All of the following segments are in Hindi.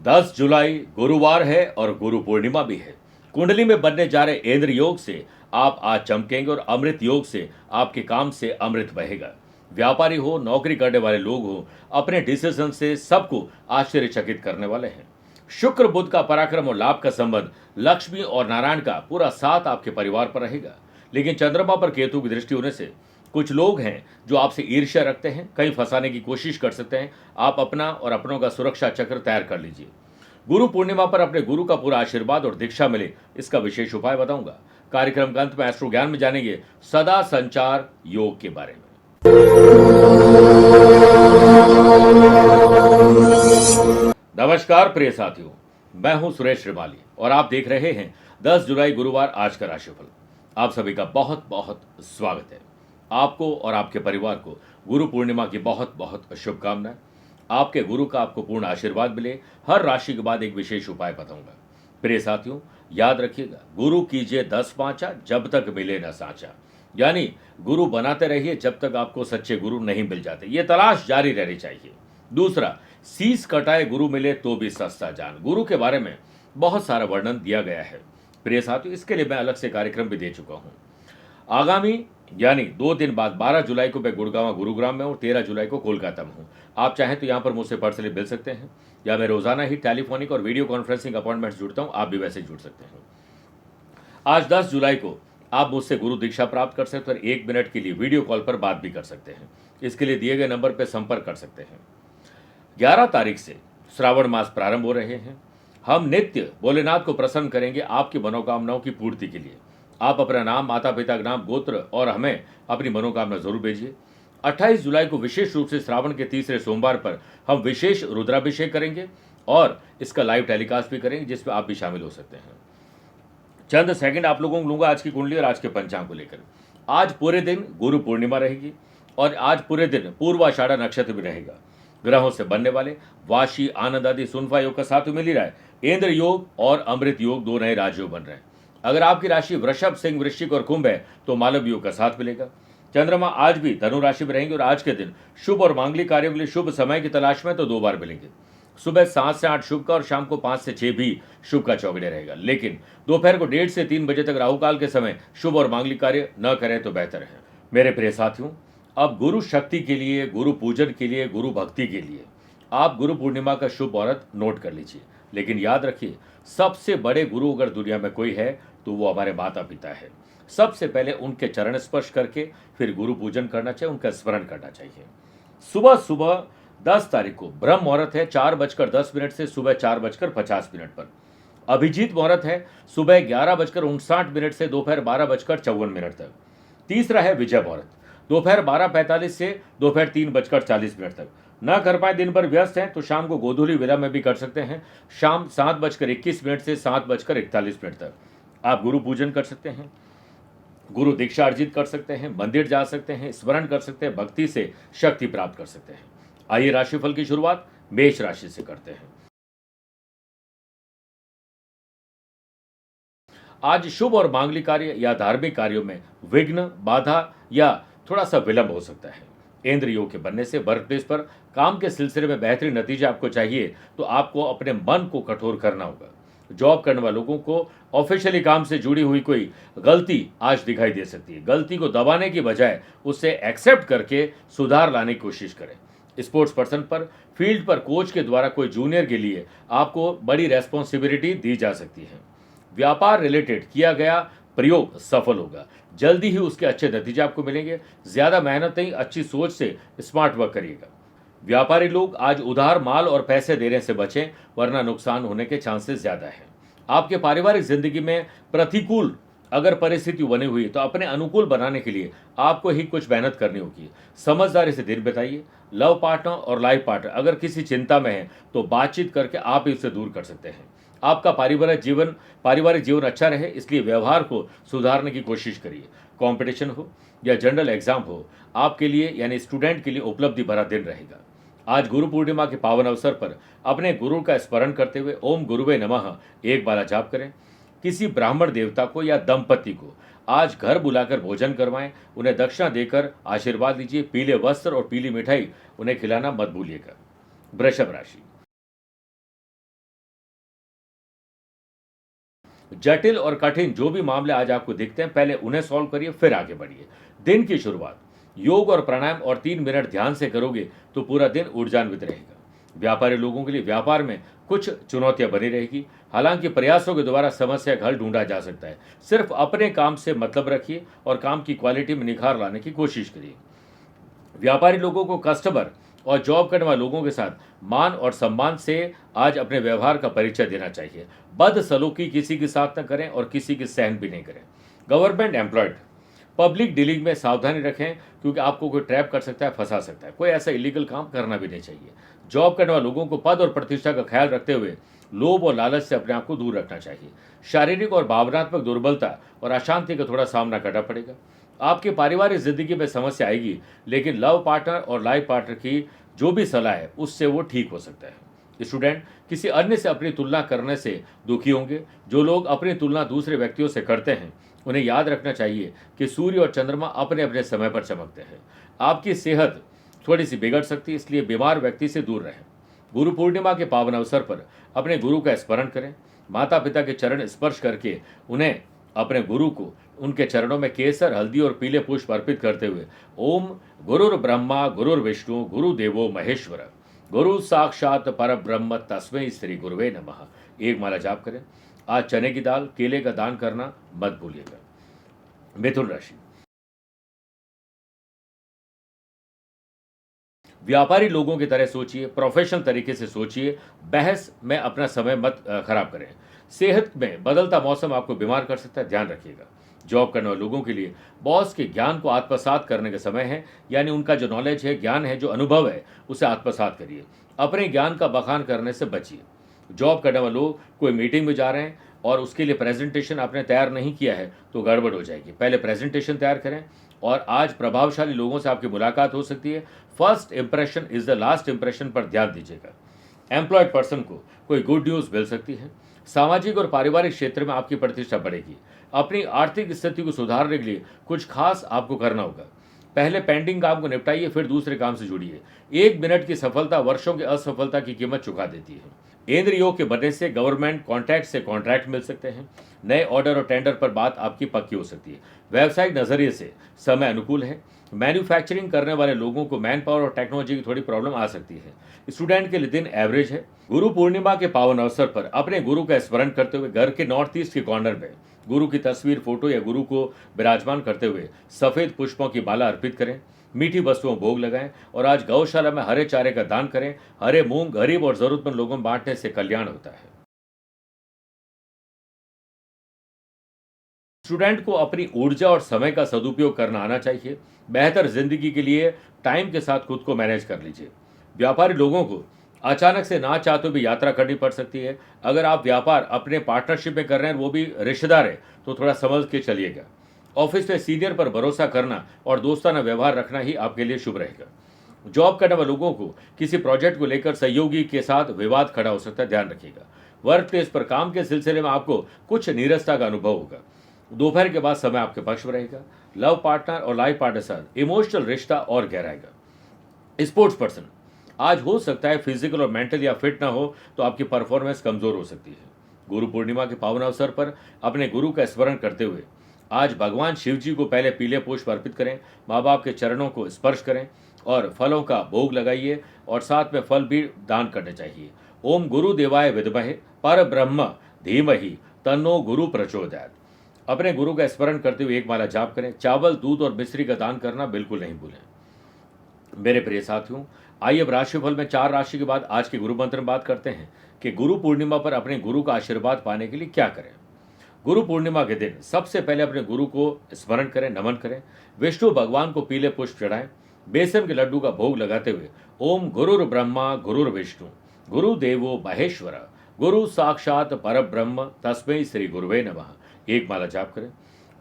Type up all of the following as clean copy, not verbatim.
10 जुलाई गुरुवार है और गुरु पूर्णिमा भी है। कुंडली में बनने जा रहे इंद्र योग से आप आज चमकेंगे और अमृत योग से आपके काम से अमृत बहेगा। व्यापारी हो, नौकरी करने वाले लोग हो, अपने डिसीजन से सबको आश्चर्यचकित करने वाले हैं। शुक्र बुध का पराक्रम और लाभ का संबंध लक्ष्मी और नारायण का पूरा साथ आपके परिवार पर रहेगा। लेकिन चंद्रमा पर केतु की दृष्टि होने से कुछ लोग हैं जो आपसे ईर्ष्या रखते हैं, कहीं फंसाने की कोशिश कर सकते हैं। आप अपना और अपनों का सुरक्षा चक्र तैयार कर लीजिए। गुरु पूर्णिमा पर अपने गुरु का पूरा आशीर्वाद और दीक्षा मिले, इसका विशेष उपाय बताऊंगा। कार्यक्रम के अंत में एस्ट्रो ज्ञान में जानेंगे सदा संचार योग के बारे में। नमस्कार प्रिय साथियों, मैं हूं सुरेश श्रीमाली और आप देख रहे हैं 10 जुलाई गुरुवार आज का राशिफल। आप सभी का बहुत बहुत स्वागत है। आपको और आपके परिवार को गुरु पूर्णिमा की बहुत बहुत शुभकामनाएं। आपके गुरु का आपको पूर्ण आशीर्वाद मिले। हर राशि के बाद एक विशेष उपाय बताऊंगा। प्रिय साथियों, याद रखिएगा, गुरु कीजिए 10 पांचा, जब तक मिले न साचा। यानी गुरु बनाते रहिए जब तक आपको सच्चे गुरु नहीं मिल जाते, ये तलाश जारी रहनी चाहिए। दूसरा, शीश कटाए गुरु मिले तो भी सस्ता जान। गुरु के बारे में बहुत सारा वर्णन दिया गया है। प्रिय साथियों, इसके लिए मैं अलग से कार्यक्रम भी दे चुका हूं। आगामी यानी 2 दिन बाद 12 जुलाई को मैं गुड़गांव गुरुग्राम में हूँ, 13 जुलाई को कोलकाता में हूँ। आप चाहें तो यहाँ पर मुझसे पर्सनली मिल सकते हैं, या मैं रोजाना ही टेलीफोनिक और वीडियो कॉन्फ्रेंसिंग अपॉइंटमेंट्स जुड़ता हूँ, आप भी वैसे जुड़ सकते हैं। आज 10 जुलाई को आप मुझसे गुरु दीक्षा प्राप्त कर सकते हैं और 1 मिनट के लिए वीडियो कॉल पर बात भी कर सकते हैं। इसके लिए दिए गए नंबर पर संपर्क कर सकते हैं। 11 तारीख से श्रावण मास प्रारंभ हो रहे हैं। हम नित्य भोलेनाथ को प्रसन्न करेंगे आपकी मनोकामनाओं की पूर्ति के लिए। आप अपना नाम, माता पिता का नाम, गोत्र और हमें अपनी मनोकामना जरूर भेजिए। 28 जुलाई को विशेष रूप से श्रावण के तीसरे सोमवार पर हम विशेष रुद्राभिषेक करेंगे और इसका लाइव टेलीकास्ट भी करेंगे, जिसमें आप भी शामिल हो सकते हैं। चंद सेकंड आप लोगों को लूंगा आज की कुंडली और आज के पंचांग को लेकर। आज पूरे दिन गुरु पूर्णिमा रहेगी और आज पूरे दिन पूर्वाषाढ़ा नक्षत्र भी रहेगा। ग्रहों से बनने वाले वाशी, आनंद आदि, सुनफा योग का साथ मिल ही रहा है। इंद्र योग और अमृत योग 2 नए राजयोग बन रहे हैं। अगर आपकी राशि वृषभ, सिंह, वृश्चिक और कुंभ है तो मालव योग का साथ मिलेगा। चंद्रमा आज भी धनु राशि में रहेंगे और आज के दिन शुभ और मांगलिक कार्यों के लिए शुभ समय की तलाश में तो 2 बार मिलेंगे। सुबह 7 से 8 शुभ का और शाम को 5 से 6 भी शुभ का चौगड़े रहेगा। लेकिन दोपहर को 1:30 से 3 बजे तक राहुकाल के समय शुभ और मांगलिक कार्य न करें तो बेहतर है। मेरे प्रिय साथियों, अब गुरु शक्ति के लिए, गुरु पूजन के लिए, गुरु भक्ति के लिए आप गुरु पूर्णिमा का शुभ मुहूर्त नोट कर लीजिए। लेकिन याद रखिए, सबसे बड़े गुरु अगर दुनिया में कोई है तो वो हमारे माता पिता है। सबसे पहले उनके चरण स्पर्श करके फिर गुरु पूजन करना चाहिए, उनका स्मरण करना चाहिए। सुबह सुबह 10 तारीख को ब्रह्म मुहूर्त है 4:10 से सुबह 4:50 पर। अभिजीत मुहूर्त है सुबह 11:59 से दोपहर 12:54 तक। तीसरा है विजय मुहूर्त, दोपहर 12:45 से दोपहर 3:40 तक। न कर पाए, दिन भर व्यस्त हैं तो शाम को गोधूली विला में भी कर सकते हैं, शाम 7:21 से 7:41 तक। आप गुरु पूजन कर सकते हैं, गुरु दीक्षा अर्जित कर सकते हैं, मंदिर जा सकते हैं, स्मरण कर सकते हैं, भक्ति से शक्ति प्राप्त कर सकते हैं। आइए राशिफल की शुरुआत मेष राशि से करते हैं। आज शुभ और मांगलिक कार्य या धार्मिक कार्यों में विघ्न, बाधा या थोड़ा सा विलंब हो सकता है। इंद्र योग के बनने से वर्क प्लेस पर काम के सिलसिले में बेहतरीन नतीजे आपको चाहिए तो आपको अपने मन को कठोर करना होगा। जॉब करने वाले लोगों को ऑफिशियली काम से जुड़ी हुई कोई गलती आज दिखाई दे सकती है। गलती को दबाने की बजाय उसे एक्सेप्ट करके सुधार लाने की कोशिश करें। स्पोर्ट्स पर्सन पर फील्ड पर कोच के द्वारा कोई जूनियर के लिए आपको बड़ी रेस्पॉन्सिबिलिटी दी जा सकती है। व्यापार रिलेटेड किया गया प्रयोग सफल होगा, जल्दी ही उसके अच्छे नतीजे आपको मिलेंगे। ज्यादा मेहनत नहीं, अच्छी सोच से स्मार्ट वर्क करिएगा। व्यापारी लोग आज उधार माल और पैसे देने से बचें, वरना नुकसान होने के चांसेस ज्यादा है। आपके पारिवारिक जिंदगी में प्रतिकूल अगर परिस्थिति बनी हुई है तो अपने अनुकूल बनाने के लिए आपको ही कुछ मेहनत करनी होगी। समझदारी से दिन बिताइए। लव पार्टनर और लाइफ पार्टनर अगर किसी चिंता में है तो बातचीत करके आप ही उसे दूर कर सकते हैं। आपका पारिवारिक जीवन अच्छा रहे, इसलिए व्यवहार को सुधारने की कोशिश करिए। कंपटीशन हो या जनरल एग्जाम हो, आपके लिए यानी स्टूडेंट के लिए उपलब्धि भरा दिन रहेगा। आज गुरु पूर्णिमा के पावन अवसर पर अपने गुरु का स्मरण करते हुए ओम गुरुवे नमः एक बार जाप करें। किसी ब्राह्मण देवता को या दंपति को आज घर बुलाकर भोजन करवाएं, उन्हें दक्षिणा देकर आशीर्वाद लीजिए। पीले वस्त्र और पीली मिठाई उन्हें खिलाना मत भूलिएगा। वृषभ राशि, जटिल और कठिन जो भी मामले आज आपको दिखते हैं, पहले उन्हें सॉल्व करिए, फिर आगे बढ़िए। दिन की शुरुआत योग और प्राणायाम और 3 मिनट ध्यान से करोगे तो पूरा दिन ऊर्जान्वित रहेगा। व्यापारी लोगों के लिए व्यापार में कुछ चुनौतियां बनी रहेगी, हालांकि प्रयासों के द्वारा समस्या का हल ढूंढा जा सकता है। सिर्फ अपने काम से मतलब रखिए और काम की क्वालिटी में निखार लाने की कोशिश करिए। व्यापारी लोगों को कस्टमर और जॉब करने वाले लोगों के साथ मान और सम्मान से आज अपने व्यवहार का परिचय देना चाहिए। बदसलूकी किसी के साथ न करें और किसी की सहन भी नहीं करें। गवर्नमेंट एम्प्लॉयड पब्लिक डीलिंग में सावधानी रखें, क्योंकि आपको कोई ट्रैप कर सकता है, फंसा सकता है। कोई ऐसा इलीगल काम करना भी नहीं चाहिए। जॉब करने वाले लोगों को पद और प्रतिष्ठा का ख्याल रखते हुए लोभ और लालच से अपने आप को दूर रखना चाहिए। शारीरिक और भावनात्मक दुर्बलता और अशांति का थोड़ा सामना करना पड़ेगा। आपकी पारिवारिक जिंदगी में समस्या आएगी, लेकिन लव पार्टनर और लाइफ पार्टनर की जो भी सलाह है उससे वो ठीक हो सकता है। स्टूडेंट किसी अन्य से अपनी तुलना करने से दुखी होंगे। जो लोग अपनी तुलना दूसरे व्यक्तियों से करते हैं उन्हें याद रखना चाहिए कि सूर्य और चंद्रमा अपने अपने समय पर चमकते हैं। आपकी सेहत थोड़ी सी बिगड़ सकती है, इसलिए बीमार व्यक्ति से दूर रहें। गुरु पूर्णिमा के पावन अवसर पर अपने गुरु का स्मरण करें। माता पिता के चरण स्पर्श करके उन्हें अपने गुरु को उनके चरणों में केसर, हल्दी और पीले पुष्प अर्पित करते हुए ओम गुरुर ब्रह्मा गुरुर्विष्णु गुरुदेवो महेश्वर गुरु साक्षात परब्रह्म तस्मै श्री गुरुवे नमः एक माला जाप करें। आज चने की दाल, केले का दान करना मत भूलिएगा। मिथुन राशि, व्यापारी लोगों की तरह सोचिए, प्रोफेशनल तरीके से सोचिए, बहस में अपना समय मत खराब करें। सेहत में बदलता मौसम आपको बीमार कर सकता है, ध्यान रखिएगा। जॉब करने वाले लोगों के लिए बॉस के ज्ञान को आत्मसात करने का समय है, यानी उनका जो नॉलेज है, ज्ञान है, जो अनुभव है, उसे आत्मसात करिए। अपने ज्ञान का बखान करने से बचिए। जॉब करने वाले लोग कोई मीटिंग में जा रहे हैं और उसके लिए प्रेजेंटेशन आपने तैयार नहीं किया है तो गड़बड़ हो जाएगी। पहले प्रेजेंटेशन तैयार करें। और आज प्रभावशाली लोगों से आपकी मुलाकात हो सकती है। First impression is the last impression पर ध्यान दीजिएगा। एम्प्लॉयड पर्सन को कोई गुड न्यूज मिल सकती है। सामाजिक और पारिवारिक क्षेत्र में आपकी प्रतिष्ठा बढ़ेगी। अपनी आर्थिक स्थिति को सुधारने के लिए कुछ खास आपको करना होगा। पहले पेंडिंग काम को निपटाइए, फिर दूसरे काम से जुड़िए। 1 मिनट की सफलता वर्षों की असफलता की कीमत चुका देती है। इंद्र योग के बनने से गवर्नमेंट कॉन्ट्रैक्ट से कॉन्ट्रैक्ट मिल सकते हैं। नए ऑर्डर और टेंडर पर बात आपकी पक्की हो सकती है। व्यावसायिक नजरिए से समय अनुकूल है। मैन्युफैक्चरिंग करने वाले लोगों को मैन पावर और टेक्नोलॉजी की थोड़ी प्रॉब्लम आ सकती है। स्टूडेंट के लिए दिन एवरेज है। गुरु पूर्णिमा के पावन अवसर पर अपने गुरु का स्मरण करते हुए घर के नॉर्थ ईस्ट के कॉर्नर में गुरु की तस्वीर, फोटो या गुरु को विराजमान करते हुए सफेद पुष्पों की माला अर्पित करें। मीठी वस्तुओं भोग लगाएं और आज गौशाला में हरे चारे का दान करें। हरे मूंग गरीब और जरूरतमंद लोगों में बांटने से कल्याण होता है। स्टूडेंट को अपनी ऊर्जा और समय का सदुपयोग करना आना चाहिए। बेहतर जिंदगी के लिए टाइम के साथ खुद को मैनेज कर लीजिए। व्यापारी लोगों को अचानक से ना चाहते भी यात्रा करनी पड़ सकती है। अगर आप व्यापार अपने पार्टनरशिप में कर रहे हैं, वो भी रिश्तेदार है, तो थोड़ा समझ के चलिएगा। ऑफिस में सीनियर पर भरोसा करना और दोस्ताना व्यवहार रखना ही आपके लिए शुभ रहेगा। जॉब करने वाले लोगों को किसी प्रोजेक्ट को लेकर सहयोगी के साथ विवाद खड़ा हो सकता है, ध्यान रखिएगा। वर्क प्लेस पर काम के सिलसिले में आपको कुछ नीरसता का अनुभव होगा। दोपहर के बाद समय आपके पक्ष में रहेगा। लव पार्टनर और लाइफ पार्टनर साथ इमोशनल रिश्ता और गहराएगा। स्पोर्ट्स पर्सन आज हो सकता है फिजिकल और मेंटल या फिट ना हो तो आपकी परफॉर्मेंस कमजोर हो सकती है। गुरु पूर्णिमा के पावन अवसर पर अपने गुरु का स्मरण करते हुए आज भगवान शिव जी को पहले पीले पुष्प अर्पित करें। माँ बाप के चरणों को स्पर्श करें और फलों का भोग लगाइए और साथ में फल भी दान करने चाहिए। ओम गुरु देवाय विद्महे पर ब्रह्म धीमहि तन्नो गुरु प्रचोदयात्। अपने गुरु का स्मरण करते हुए एक माला जाप करें। चावल, दूध और मिश्री का दान करना बिल्कुल नहीं भूलें। मेरे प्रिय साथियों, आइए अब राशिफल में 4 राशि के बाद आज के गुरु मंत्र में बात करते हैं कि गुरु पूर्णिमा पर अपने गुरु का आशीर्वाद पाने के लिए क्या करें। गुरु पूर्णिमा के दिन सबसे पहले अपने गुरु को स्मरण करें, नमन करें। विष्णु भगवान को पीले पुष्प चढ़ाएं। बेसन के लड्डू का भोग लगाते हुए ओम गुरुर ब्रह्मा गुरुर्विष्णु गुरुदेवो महेश्वर गुरु साक्षात परब्रह्म तस्मै श्री गुरुवे नमः एक माला जाप करें।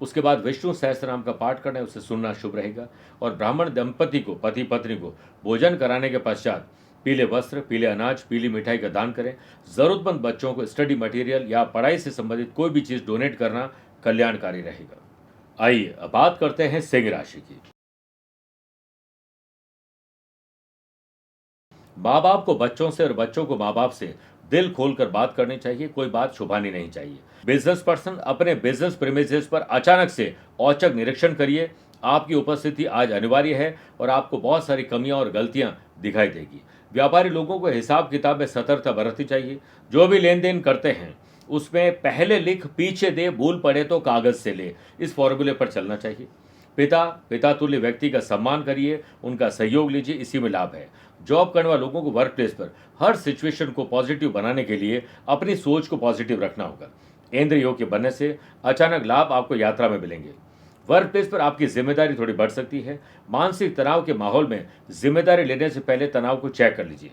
उसके बाद विष्णु सहस्त्रनाम का पाठ करना है, उसे सुनना शुभ रहेगा। और ब्राह्मण दंपति को, पति पत्नी को भोजन कराने के पश्चात पीले वस्त्र, पीले अनाज, पीली मिठाई का दान करें। जरूरतमंद बच्चों को स्टडी मटेरियल या पढ़ाई से संबंधित कोई भी चीज डोनेट करना कल्याणकारी रहेगा। आइए अब बात करते हैं सिंह राशि की। माँ बाप को बच्चों से और बच्चों को माँ बाप से दिल खोलकर बात करनी चाहिए, कोई बात छुपानी नहीं चाहिए। बिजनेस पर्सन अपने बिजनेस प्रीमिसेस पर अचानक से औचक निरीक्षण करिए। आपकी उपस्थिति आज अनिवार्य है और आपको बहुत सारी कमियां और गलतियां दिखाई देगी। व्यापारी लोगों को हिसाब किताब में सतर्कता बरतनी चाहिए। जो भी लेन देन करते हैं उसमें पहले लिख पीछे दे, भूल पड़े तो कागज से ले, इस फॉर्मूले पर चलना चाहिए। पिता तुल्य व्यक्ति का सम्मान करिए, उनका सहयोग लीजिए, इसी में लाभ है। जॉब करने वाले लोगों को वर्क प्लेस पर हर सिचुएशन को पॉजिटिव बनाने के लिए अपनी सोच को पॉजिटिव रखना होगा। इंद्र योग के बनने से अचानक लाभ आपको यात्रा में मिलेंगे। वर्क प्लेस पर आपकी जिम्मेदारी थोड़ी बढ़ सकती है। मानसिक तनाव के माहौल में जिम्मेदारी लेने से पहले तनाव को चेक कर लीजिए।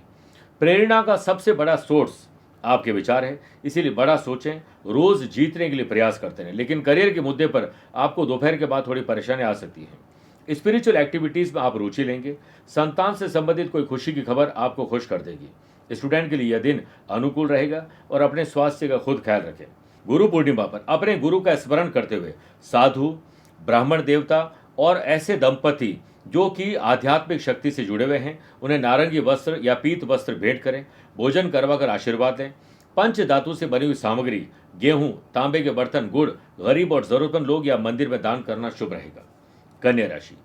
प्रेरणा का सबसे बड़ा सोर्स आपके विचार है, इसीलिए बड़ा सोचें, रोज जीतने के लिए प्रयास करते हैं। लेकिन करियर के मुद्दे पर आपको दोपहर के बाद थोड़ी परेशानी आ सकती है। स्पिरिचुअल एक्टिविटीज में आप रुचि लेंगे। संतान से संबंधित कोई खुशी की खबर आपको खुश कर देगी। स्टूडेंट के लिए यह दिन अनुकूल रहेगा और अपने स्वास्थ्य का खुद ख्याल रखें। गुरु पूर्णिमा पर अपने गुरु का स्मरण करते हुए साधु, ब्राह्मण देवता और ऐसे दंपति जो कि आध्यात्मिक शक्ति से जुड़े हुए हैं, उन्हें नारंगी वस्त्र या पीत वस्त्र भेंट करें। भोजन करवाकर आशीर्वाद लें। पंच धातु से बनी हुई सामग्री, गेहूं, तांबे के बर्तन, गुड़ गरीब और जरूरतमंद लोग या मंदिर में दान करना शुभ रहेगा। कन्या राशि,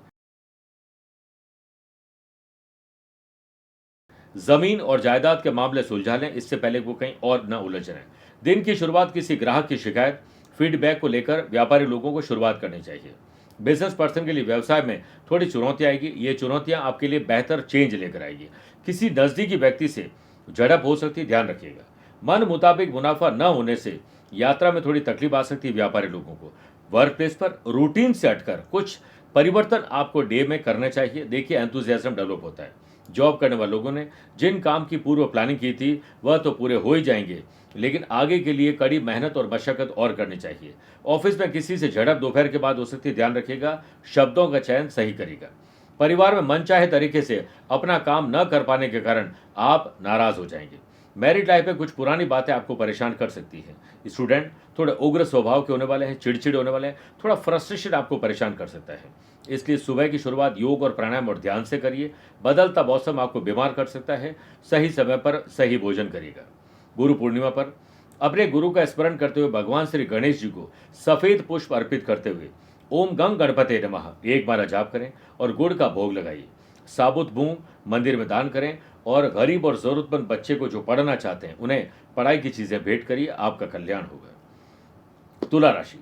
जमीन और जायदाद के मामले सुलझा लें, इससे पहले वो कहीं और न उलझ रहे। दिन की शुरुआत किसी ग्राहक की शिकायत, फीडबैक को लेकर व्यापारी लोगों को शुरुआत करनी चाहिए। बिजनेस पर्सन के लिए व्यवसाय में थोड़ी चुनौती आएगी। ये चुनौतियां आपके लिए बेहतर चेंज लेकर आएगी। किसी नजदीकी व्यक्ति से झड़प हो सकती है, ध्यान रखिएगा। मन मुताबिक मुनाफा न होने से यात्रा में थोड़ी तकलीफ आ सकती है व्यापारी लोगों को। वर्क प्लेस पर रूटीन से हटकर कुछ परिवर्तन आपको डे में करने चाहिए। देखिए एंथुजियाज्म डेवलप होता है। जॉब करने वाले लोगों ने जिन काम की पूर्व प्लानिंग की थी वह तो पूरे हो ही जाएंगे, लेकिन आगे के लिए कड़ी मेहनत और मशक्कत और करनी चाहिए। ऑफिस में किसी से झड़प दोपहर के बाद हो सकती है, ध्यान रखिएगा। शब्दों का चयन सही करेगा। परिवार में मनचाहे तरीके से अपना काम न कर पाने के कारण आप नाराज हो जाएंगे। मैरिड लाइफ में कुछ पुरानी बातें आपको परेशान कर सकती हैं। स्टूडेंट थोड़े उग्र स्वभाव के होने वाले हैं, चिड़चिड़े होने वाले हैं, थोड़ा फ्रस्ट्रेशन आपको परेशान कर सकता है। इसलिए सुबह की शुरुआत योग और प्राणायाम और ध्यान से करिए। बदलता मौसम आपको बीमार कर सकता है। सही समय पर सही भोजन करिएगा। गुरु पूर्णिमा पर अपने गुरु का स्मरण करते हुए भगवान श्री गणेश जी को सफेद पुष्प अर्पित करते हुए ओम गंग गणपते नमः एक बार जाप करें और गुड़ का भोग लगाइए। साबुत मूंग मंदिर में दान करें और गरीब और जरूरतमंद बच्चे को जो पढ़ना चाहते हैं उन्हें पढ़ाई की चीजें भेंट करिए, आपका कल्याण होगा। तुला राशि,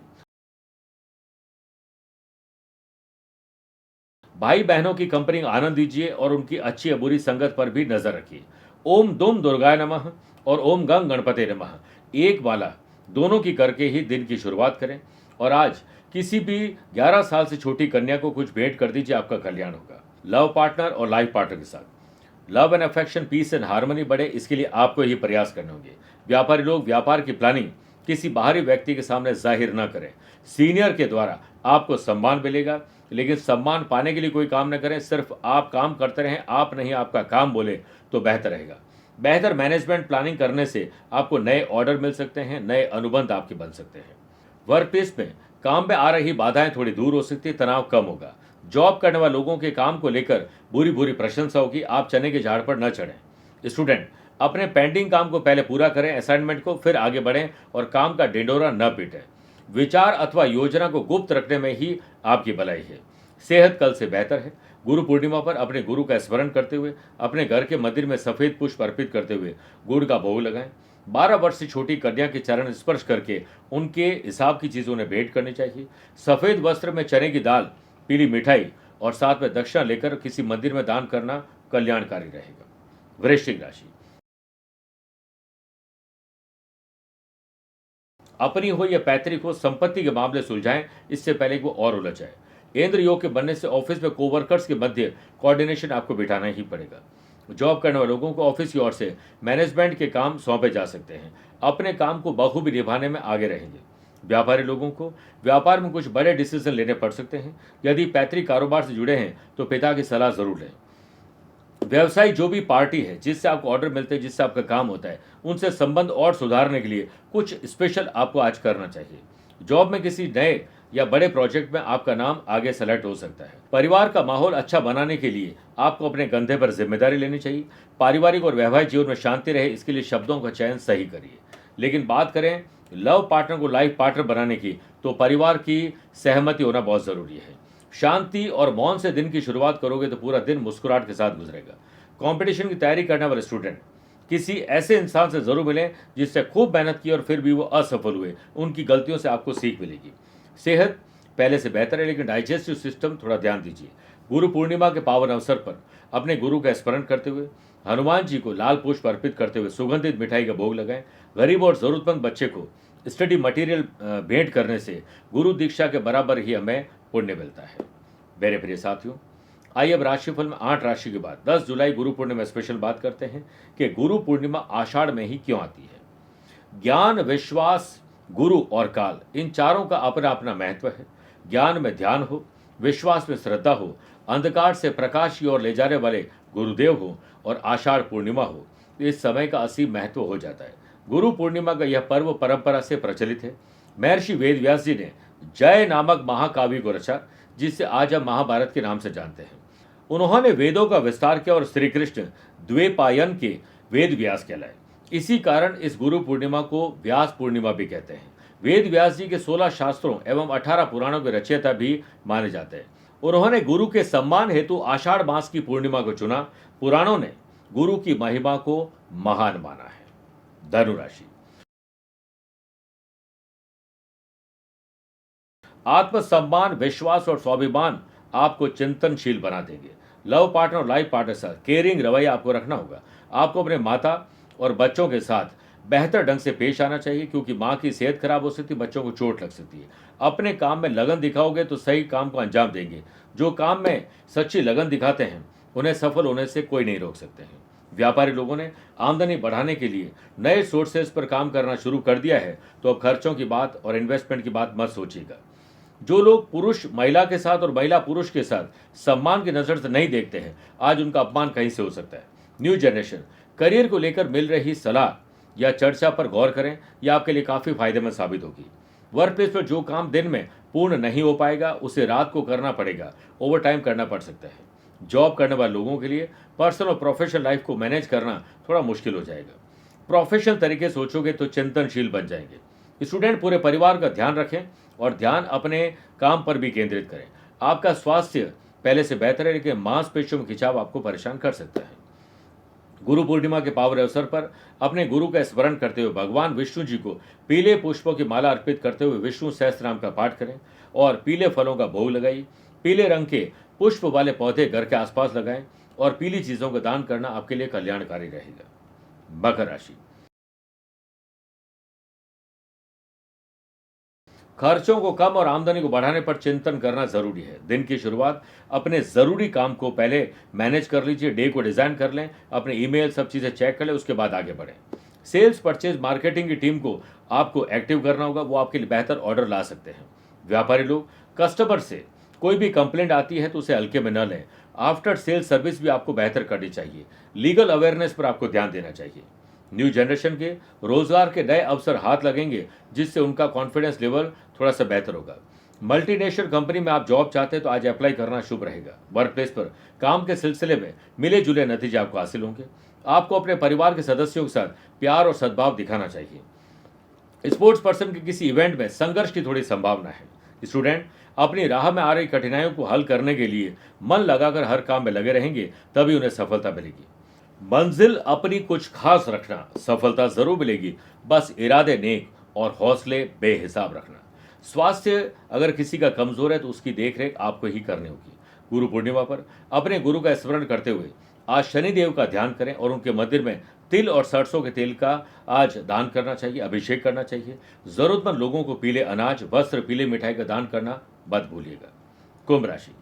भाई बहनों की कंपनी का आनंद दीजिए और उनकी अच्छी या बुरी संगत पर भी नजर रखिए। ओम दुम दुर्गाय नमः और ओम गंग गणपते नमः एक माला दोनों की करके ही दिन की शुरुआत करें। और आज किसी भी 11 साल से छोटी कन्या को कुछ भेंट कर दीजिए, आपका कल्याण होगा। लव पार्टनर और लाइफ पार्टनर के साथ love and affection, peace and harmony बढ़े, इसके लिए आपको ही प्रयास करने होंगे। व्यापारी लोग व्यापार की प्लानिंग किसी बाहरी व्यक्ति के सामने जाहिर न करें। सीनियर के द्वारा आपको सम्मान मिलेगा, लेकिन सम्मान पाने के लिए कोई काम न करें। सिर्फ आप काम करते रहें, आप नहीं आपका काम बोले तो बेहतर रहेगा। बेहतर मैनेजमेंट प्लानिंग करने से आपको नए ऑर्डर मिल सकते हैं, नए अनुबंध आपके बन सकते हैं। वर्क प्लेस में काम में आ रही बाधाएं थोड़ी दूर हो सकती है, तनाव कम होगा। जॉब करने वाले लोगों के काम को लेकर बुरी बुरी प्रशंसा होगी, आप चने के झाड़ पर न चढ़ें। स्टूडेंट अपने पेंडिंग काम को पहले पूरा करें, असाइनमेंट को, फिर आगे बढ़ें और काम का ढिंढोरा न पीटें। विचार अथवा योजना को गुप्त रखने में ही आपकी भलाई है। सेहत कल से बेहतर है। गुरु पूर्णिमा पर अपने गुरु का स्मरण करते हुए अपने घर के मंदिर में सफेद पुष्प अर्पित करते हुए गुड़ का भोग लगाएं। 12 वर्ष से छोटी कन्या के चरण स्पर्श करके उनके हिसाब की चीज़ों उन्हें भेंट करनी चाहिए। सफेद वस्त्र में चने की दाल, पीली मिठाई और साथ में दक्षिणा लेकर किसी मंदिर में दान करना कल्याणकारी रहेगा। वृश्चिक राशि, अपनी हो या पैतृक हो संपत्ति के मामले सुलझाएं, इससे पहले कि वो और उलझ जाए। इंद्र योग के बनने से ऑफिस में कोवर्कर्स के मध्य कोऑर्डिनेशन आपको बिठाना ही पड़ेगा। जॉब करने वाले लोगों को ऑफिस की ओर से मैनेजमेंट के काम सौंपे जा सकते हैं। अपने काम को बखूबी निभाने में आगे रहेंगे। व्यापारी लोगों को व्यापार में कुछ बड़े डिसीजन लेने पड़ सकते हैं। यदि पैतृक कारोबार से जुड़े हैं तो पिता की सलाह जरूर लें। व्यवसायी जो भी पार्टी है जिससे आपको ऑर्डर मिलते हैं, जिससे आपका काम होता है, उनसे संबंध और सुधारने के लिए कुछ स्पेशल आपको आज करना चाहिए। जॉब में किसी नए या बड़े प्रोजेक्ट में आपका नाम आगे सेलेक्ट हो सकता है। परिवार का माहौल अच्छा बनाने के लिए आपको अपने कंधे पर जिम्मेदारी लेनी चाहिए। पारिवारिक और वैवाहिक जीवन में शांति रहे, इसके लिए शब्दों का चयन सही करिए। लेकिन बात करें लव पार्टनर को लाइफ पार्टनर बनाने की, तो परिवार की सहमति होना बहुत जरूरी है। शांति और मौन से दिन की शुरुआत करोगे तो पूरा दिन मुस्कुराहट के साथ गुजरेगा। कंपटीशन की तैयारी करने वाले स्टूडेंट किसी ऐसे इंसान से जरूर मिलें जिससे खूब मेहनत की और फिर भी वो असफल हुए। उनकी गलतियों से आपको सीख मिलेगी। सेहत पहले से बेहतर है, लेकिन डाइजेस्टिव सिस्टम थोड़ा ध्यान दीजिए। गुरु पूर्णिमा के पावन अवसर पर अपने गुरु का स्मरण करते हुए, हनुमान जी को लाल पुष्प अर्पित करते हुए सुगंधित मिठाई का भोग लगाएं। गरीब और जरूरतमंद बच्चे को स्टडी मटेरियल भेंट करने से गुरु दीक्षा के बराबर ही हमें पुण्य मिलता है। मेरे प्रिय साथियों, आइए अब राशिफल में 8 राशि के बाद 10 जुलाई गुरु पूर्णिमा स्पेशल बात करते हैं कि गुरु पूर्णिमा आषाढ़ में ही क्यों आती है। ज्ञान, विश्वास, गुरु और काल, इन चारों का अपना अपना महत्व है। ज्ञान में ध्यान हो, विश्वास में श्रद्धा हो, अंधकार से प्रकाश की ओर ले जाने वाले गुरुदेव हो और आषाढ़ पूर्णिमा हो, तो इस समय का असीम महत्व हो जाता है। गुरु पूर्णिमा का यह पर्व परंपरा से प्रचलित है। महर्षि वेद व्यास जी ने जय नामक महाकाव्य को रचा, जिसे आज हम महाभारत के नाम से जानते हैं। उन्होंने वेदों का विस्तार किया और श्री कृष्ण द्वैपायन के वेद व्यास कहलाए। इसी कारण इस गुरु पूर्णिमा को व्यास पूर्णिमा भी कहते हैं। वेद व्यास जी के 16 शास्त्रों एवं 18 पुराणों के रचयिता भी माने जाते हैं। उन्होंने गुरु के सम्मान हेतु आषाढ़ मास की पूर्णिमा को चुना। पुराणों ने गुरु की महिमा को महान माना है। धनु राशि, आत्मसम्मान, विश्वास और स्वाभिमान आपको चिंतनशील बना देंगे। लव पार्टनर और लाइफ पार्टनर के साथ केयरिंग रवैया आपको रखना होगा। आपको अपने माता और बच्चों के साथ बेहतर ढंग से पेश आना चाहिए, क्योंकि माँ की सेहत खराब हो सकती है, बच्चों को चोट लग सकती है। अपने काम में लगन दिखाओगे तो सही काम को अंजाम देंगे। जो काम में सच्ची लगन दिखाते हैं उन्हें सफल होने से कोई नहीं रोक सकते हैं। व्यापारी लोगों ने आमदनी बढ़ाने के लिए नए सोर्सेज पर काम करना शुरू कर दिया है, तो अब खर्चों की बात और इन्वेस्टमेंट की बात मत सोचिएगा। जो लोग पुरुष महिला के साथ और महिला पुरुष के साथ सम्मान की नज़र से नहीं देखते हैं, आज उनका अपमान कहीं से हो सकता है। न्यू जनरेशन, करियर को लेकर मिल रही सलाह या चर्चा पर गौर करें, यह आपके लिए काफ़ी फायदेमंद साबित होगी। वर्क प्लेस पर जो काम दिन में पूर्ण नहीं हो पाएगा उसे रात को करना पड़ेगा, ओवर टाइम करना पड़ सकता है। जॉब करने वाले लोगों के लिए पर्सनल और प्रोफेशनल लाइफ को मैनेज करना थोड़ा मुश्किल हो जाएगा। प्रोफेशनल तरीके से सोचोगे तो चिंतनशील बन जाएंगे। स्टूडेंट पूरे परिवार का ध्यान रखें और ध्यान अपने काम पर भी केंद्रित करें। आपका स्वास्थ्य पहले से बेहतर है, लेकिन मांसपेशियों में खिंचाव आपको परेशान कर सकता है। गुरु पूर्णिमा के पावन अवसर पर अपने गुरु का स्मरण करते हुए भगवान विष्णु जी को पीले पुष्पों की माला अर्पित करते हुए विष्णु सहस्त्रनाम का पाठ करें और पीले फलों का भोग लगाइए। पीले रंग के पुष्प वाले पौधे घर के आसपास लगाएं और पीली चीजों का दान करना आपके लिए कल्याणकारी रहेगा। मकर राशि, खर्चों को कम और आमदनी को बढ़ाने पर चिंतन करना जरूरी है। दिन की शुरुआत अपने जरूरी काम को पहले मैनेज कर लीजिए। डे को डिजाइन कर लें, अपने ईमेल सब चीजें चेक कर लें, उसके बाद आगे बढ़ें। सेल्स, परचेज, मार्केटिंग की टीम को आपको एक्टिव करना होगा, वो आपके लिए बेहतर ऑर्डर ला सकते हैं। व्यापारी लोग, कस्टमर से कोई भी कंप्लेंट आती है तो उसे हल्के में न लें। आफ्टर सेल सर्विस भी आपको बेहतर करनी चाहिए। लीगल अवेयरनेस पर आपको ध्यान देना चाहिए। न्यू जनरेशन के रोजगार के नए अवसर हाथ लगेंगे, जिससे उनका कॉन्फिडेंस लेवल थोड़ा सा बेहतर होगा। मल्टीनेशनल कंपनी में आप जॉब चाहते हैं तो आज अप्लाई करना शुभ रहेगा। वर्क प्लेस पर काम के सिलसिले में मिले जुले नतीजे आपको हासिल होंगे। आपको अपने परिवार के सदस्यों के साथ प्यार और सद्भाव दिखाना चाहिए। स्पोर्ट्स पर्सन के किसी इवेंट में संघर्ष की थोड़ी संभावना है। स्टूडेंट अपनी राह में आ रही कठिनाइयों को हल करने के लिए मन लगाकर हर काम में लगे रहेंगे, तभी उन्हें सफलता मिलेगी। मंजिल अपनी कुछ खास रखना, सफलता जरूर मिलेगी, बस इरादे नेक और हौसले बेहिसाब रखना। स्वास्थ्य अगर किसी का कमजोर है तो उसकी देखरेख आपको ही करनी होगी। गुरु पूर्णिमा पर अपने गुरु का स्मरण करते हुए आज शनिदेव का ध्यान करें और उनके मंदिर में तिल और सरसों के तेल का आज दान करना चाहिए, अभिषेक करना चाहिए। जरूरतमंद लोगों को पीले अनाज, वस्त्र, पीले मिठाई का दान करना मत भूलिएगा। कुंभ राशि,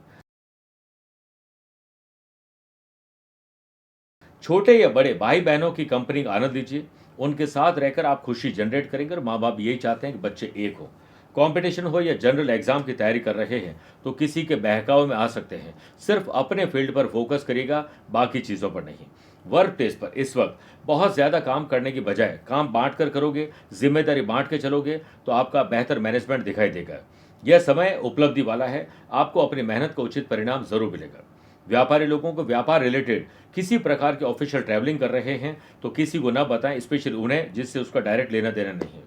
छोटे या बड़े भाई बहनों की कंपनी का आनंद लीजिए। उनके साथ रहकर आप खुशी जनरेट करेंगे और माँ बाप यही चाहते हैं कि बच्चे एक हो। कंपटीशन हो या जनरल एग्जाम की तैयारी कर रहे हैं तो किसी के बहकावे में आ सकते हैं। सिर्फ अपने फील्ड पर फोकस करिएगा, बाकी चीज़ों पर नहीं। वर्क प्लेस पर इस वक्त बहुत ज़्यादा काम करने की बजाय काम बांट कर करोगे, जिम्मेदारी बांट के चलोगे तो आपका बेहतर मैनेजमेंट दिखाई देगा। यह समय उपलब्धि वाला है, आपको अपनी मेहनत का उचित परिणाम जरूर मिलेगा। व्यापारी लोगों को व्यापार रिलेटेड किसी प्रकार के ऑफिशियल ट्रैवलिंग कर रहे हैं तो किसी को न बताएं, स्पेशली उन्हें जिससे उसका डायरेक्ट लेना देना नहीं है।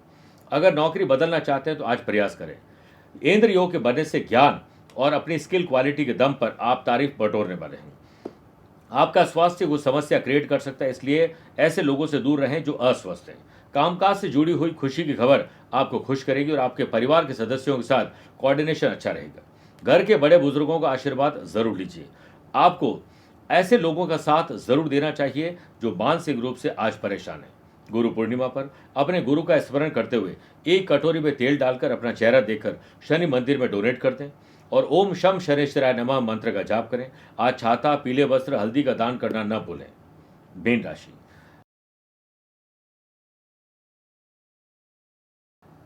अगर नौकरी बदलना चाहते हैं तो आज प्रयास करें। इंद्र योग के बनने से ज्ञान और अपनी स्किल क्वालिटी के दम पर आप तारीफ बटोरने वाले हैं। आपका स्वास्थ्य को समस्या क्रिएट कर सकता है, इसलिए ऐसे लोगों से दूर रहें जो अस्वस्थ हैं। कामकाज से जुड़ी हुई खुशी की खबर आपको खुश करेगी और आपके परिवार के सदस्यों के साथ कोऑर्डिनेशन अच्छा रहेगा। घर के बड़े बुजुर्गों का आशीर्वाद जरूर लीजिए। आपको ऐसे लोगों का साथ जरूर देना चाहिए जो मानसिक रूप से आज परेशान है। गुरु पूर्णिमा पर अपने गुरु का स्मरण करते हुए एक कटोरी में तेल डालकर अपना चेहरा देखकर शनि मंदिर में डोनेट कर दें और ओम शम शनेश्वराय नमः मंत्र का जाप करें। आज छाता, पीले वस्त्र, हल्दी का दान करना न भूलें। मीन राशि,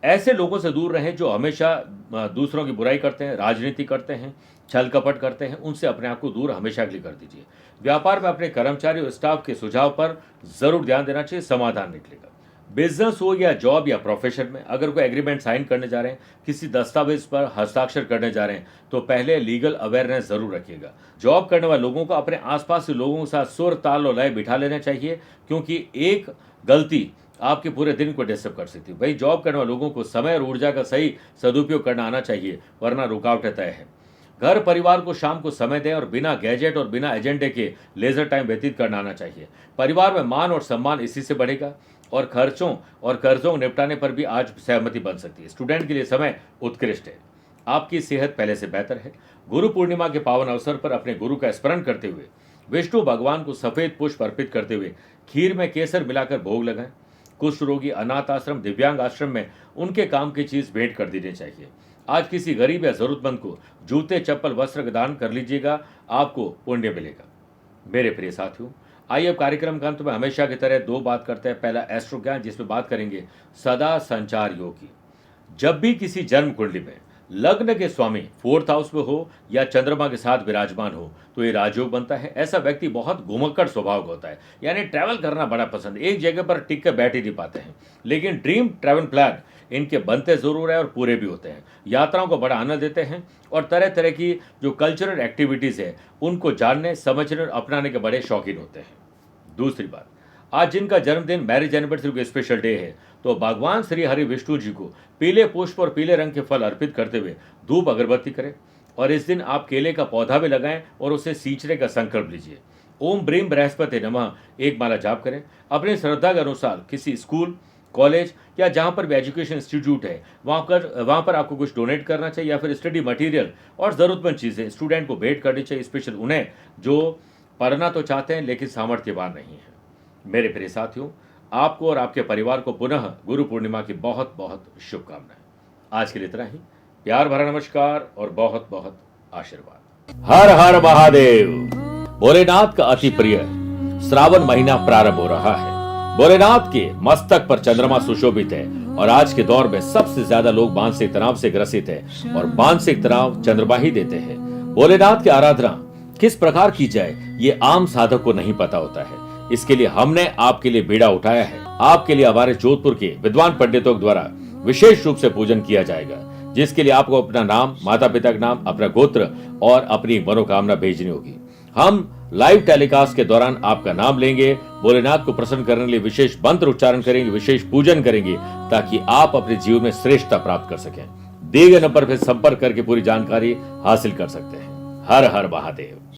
ऐसे लोगों से दूर रहें जो हमेशा दूसरों की बुराई करते हैं, राजनीति करते हैं, छल कपट करते हैं। उनसे अपने आप को दूर हमेशा के लिए कर दीजिए। व्यापार में अपने कर्मचारी और स्टाफ के सुझाव पर जरूर ध्यान देना चाहिए, समाधान निकलेगा। बिजनेस हो या जॉब या प्रोफेशन में अगर कोई एग्रीमेंट साइन करने जा रहे हैं, किसी दस्तावेज पर हस्ताक्षर करने जा रहे हैं तो पहले लीगल अवेयरनेस जरूर रखिएगा। जॉब करने वाले लोगों को अपने आसपास के लोगों के साथ सुर, ताल और लय बिठा लेना चाहिए, क्योंकि एक गलती आपके पूरे दिन को डिस्टर्ब कर सकती है। वही जॉब करने वाले लोगों को समय और ऊर्जा का सही सदुपयोग करना आना चाहिए, वरना रुकावटें तय है। घर परिवार को शाम को समय दें और बिना गैजेट और बिना एजेंडे के लेजर टाइम व्यतीत करना आना चाहिए। परिवार में मान और सम्मान इसी से बढ़ेगा और खर्चों और कर्जों को निपटाने पर भी आज सहमति बन सकती है। स्टूडेंट के लिए समय उत्कृष्ट है। आपकी सेहत पहले से बेहतर है। गुरु पूर्णिमा के पावन अवसर पर अपने गुरु का स्मरण करते हुए विष्णु भगवान को सफेद पुष्प अर्पित करते हुए खीर में केसर मिलाकर भोग लगाएं। कुष्ठ रोगी, अनाथ आश्रम, दिव्यांग आश्रम में उनके काम की चीज भेंट कर देनी चाहिए। आज किसी गरीब या जरूरतमंद को जूते, चप्पल, वस्त्र का दान कर लीजिएगा, आपको पुण्य मिलेगा। मेरे प्रिय साथियों, आइए अब कार्यक्रम के अंत में हमेशा की तरह दो बात करते हैं। पहला एस्ट्रो ज्ञान, जिसमें बात करेंगे सदा संचार योग की। जब भी किसी जन्म कुंडली में लग्न के स्वामी 4th हाउस में हो या चंद्रमा के साथ विराजमान हो तो ये राजयोग बनता है। ऐसा व्यक्ति बहुत घुमक्कड़ स्वभाव का होता है, यानी ट्रैवल करना बड़ा पसंद, एक जगह पर टिक कर बैठ ही नहीं पाते हैं। लेकिन ड्रीम ट्रैवल प्लान इनके बनते जरूर है और पूरे भी होते हैं। यात्राओं को बड़ा आनंद देते हैं और तरह तरह की जो कल्चरल एक्टिविटीज है उनको जानने, समझने और अपनाने के बड़े शौकीन होते हैं। दूसरी बात, आज जिनका जन्मदिन, मैरिज एनिवर्सरी का स्पेशल डे है, तो भगवान श्री हरि विष्णु जी को पीले पुष्प और पीले रंग के फल अर्पित करते हुए धूप अगरबत्ती करें और इस दिन आप केले का पौधा भी लगाएं और उसे सींचने का संकल्प लीजिए। ओम ब्रीम बृहस्पति नमः एक माला जाप करें। अपनी श्रद्धा के अनुसार किसी स्कूल, कॉलेज या जहां पर भी एजुकेशन इंस्टीट्यूट है वहां पर आपको कुछ डोनेट करना चाहिए या फिर स्टडी मटेरियल और ज़रूरतमंद चीज़ें स्टूडेंट को भेंट करनी चाहिए, स्पेशल उन्हें जो पढ़ना तो चाहते हैं लेकिन सामर्थ्यवान नहीं है। मेरे प्रिय साथियों, आपको और आपके परिवार को पुनः गुरु पूर्णिमा की बहुत बहुत शुभकामनाएं। आज के लिए इतना ही। प्यार भरा नमस्कार और बहुत बहुत आशीर्वाद। हर हर महादेव। भोलेनाथ का अति प्रिय श्रावण महीना प्रारंभ हो रहा है। भोलेनाथ के मस्तक पर चंद्रमा सुशोभित है और आज के दौर में सबसे ज्यादा लोग मानसिक तनाव से ग्रसित है और मानसिक तनाव चंद्रमा ही देते हैं। भोलेनाथ की आराधना किस प्रकार की जाए ये आम साधक को नहीं पता होता है। इसके लिए हमने आपके लिए बीड़ा उठाया है। आपके लिए हमारे जोधपुर के विद्वान पंडितों द्वारा विशेष रूप से पूजन किया जाएगा, जिसके लिए आपको अपना नाम, माता पिता का नाम, अपना गोत्र और अपनी मनोकामना भेजनी होगी। हम लाइव टेलीकास्ट के दौरान आपका नाम लेंगे, भोलेनाथ को प्रसन्न करने के लिए विशेष मंत्र उच्चारण करेंगे, विशेष पूजन करेंगे ताकि आप अपने जीवन में श्रेष्ठता प्राप्त कर सकें। दिए गए नंबर पर संपर्क करके पूरी जानकारी हासिल कर सकते हैं। हर हर महादेव।